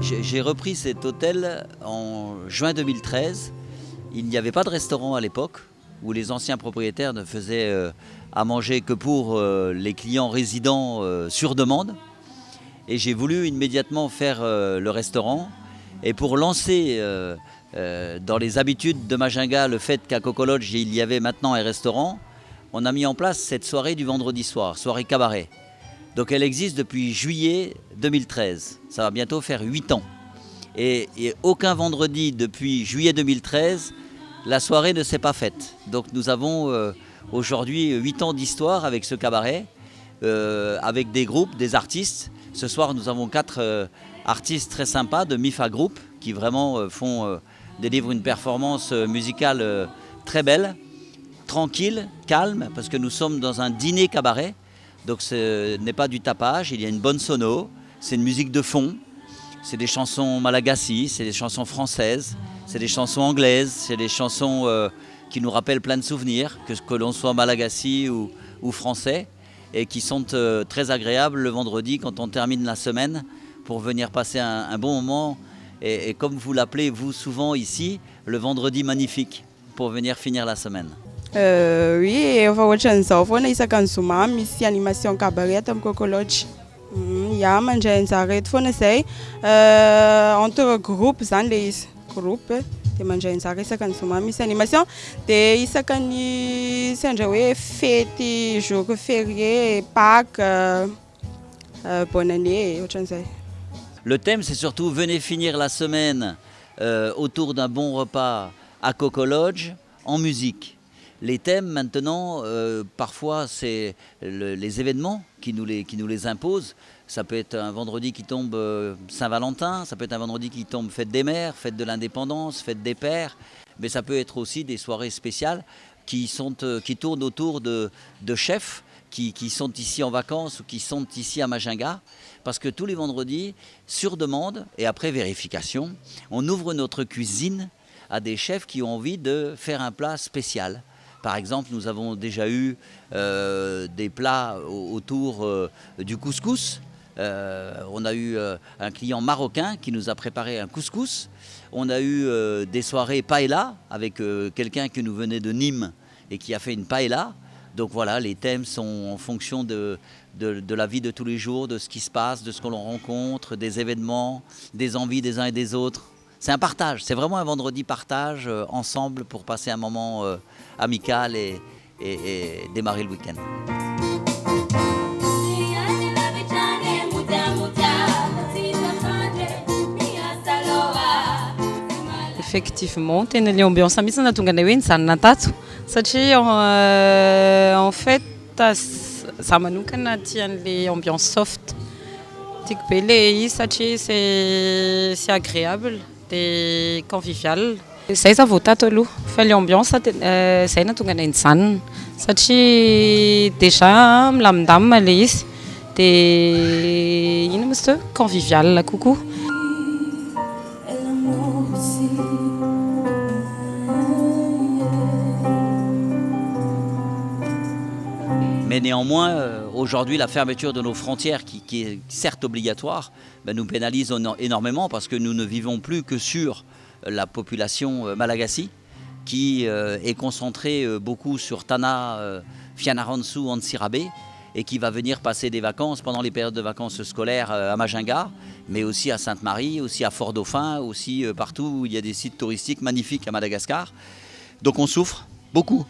J'ai repris cet hôtel en juin 2013. Il n'y avait pas de restaurant à l'époque, où les anciens propriétaires ne faisaient à manger que pour les clients résidents sur demande. Et j'ai voulu immédiatement faire le restaurant. Et pour lancer dans les habitudes de Majunga le fait qu'à Coco Lodge il y avait maintenant un restaurant, on a mis en place cette soirée du vendredi soir, soirée cabaret. Donc elle existe depuis juillet 2013, ça va bientôt faire 8 ans. Et aucun vendredi depuis juillet 2013, la soirée ne s'est pas faite. Donc nous avons aujourd'hui 8 ans d'histoire avec ce cabaret, avec des groupes, des artistes. Ce soir nous avons 4 artistes très sympas de MIFA Group qui vraiment délivrent une performance musicale très belle, tranquille, calme, parce que nous sommes dans un dîner cabaret. Donc ce n'est pas du tapage, il y a une bonne sono, c'est une musique de fond, c'est des chansons malagasy, c'est des chansons françaises, c'est des chansons anglaises, c'est des chansons qui nous rappellent plein de souvenirs, que l'on soit malagasy ou français, et qui sont très agréables le vendredi quand on termine la semaine pour venir passer un bon moment, et comme vous l'appelez vous souvent ici, le vendredi magnifique, pour venir finir la semaine. Oui, efa ohatran'izao foana isan-zoma misy animation cabaret amin'ny Coco Lodge. Ya mandray anjareo foana zay entre groupe zany le izy groupe de mandray anjareo isan-zoma misy animation de isakany sendra hoe fety jour férié Pâques bonne année ohatran'izay. Le thème c'est surtout venez finir la semaine autour d'un bon repas à Coco Lodge en musique. Les thèmes maintenant, parfois c'est les événements qui nous les imposent. Ça peut être un vendredi qui tombe Saint-Valentin, ça peut être un vendredi qui tombe fête des mères, fête de l'indépendance, fête des pères. Mais ça peut être aussi des soirées spéciales qui tournent autour de chefs qui sont ici en vacances ou qui sont ici à Majunga. Parce que tous les vendredis, sur demande et après vérification, on ouvre notre cuisine à des chefs qui ont envie de faire un plat spécial. Par exemple, nous avons déjà eu des plats autour du couscous. On a eu un client marocain qui nous a préparé un couscous. On a eu des soirées paella avec quelqu'un qui nous venait de Nîmes et qui a fait une paella. Donc voilà, les thèmes sont en fonction de la vie de tous les jours, de ce qui se passe, de ce qu'on rencontre, des événements, des envies des uns et des autres. C'est un partage, c'est vraiment un vendredi partage ensemble pour passer un moment amical et démarrer le week-end. Effectivement, tena le ambiance mihitsy nahatonga anay hoe nijanona tato satria en fait za manokana tia an'le ambiance soft. Tiako be le izy satria c'est agréable de convivial. Zay za vao tato aloha fa le ambiance zay nahatonga anay nijanona satria déjà milamindamina le izy de ino moa izy teo convivial kokoa. Mais néanmoins, aujourd'hui, la fermeture de nos frontières, qui est certes obligatoire, nous pénalise énormément parce que nous ne vivons plus que sur la population malagasy, qui est concentrée beaucoup sur Tana, Fianarantsoa, Antsirabe, et qui va venir passer des vacances pendant les périodes de vacances scolaires à Majunga, mais aussi à Sainte-Marie, aussi à Fort-Dauphin, aussi partout où il y a des sites touristiques magnifiques à Madagascar. Donc on souffre beaucoup.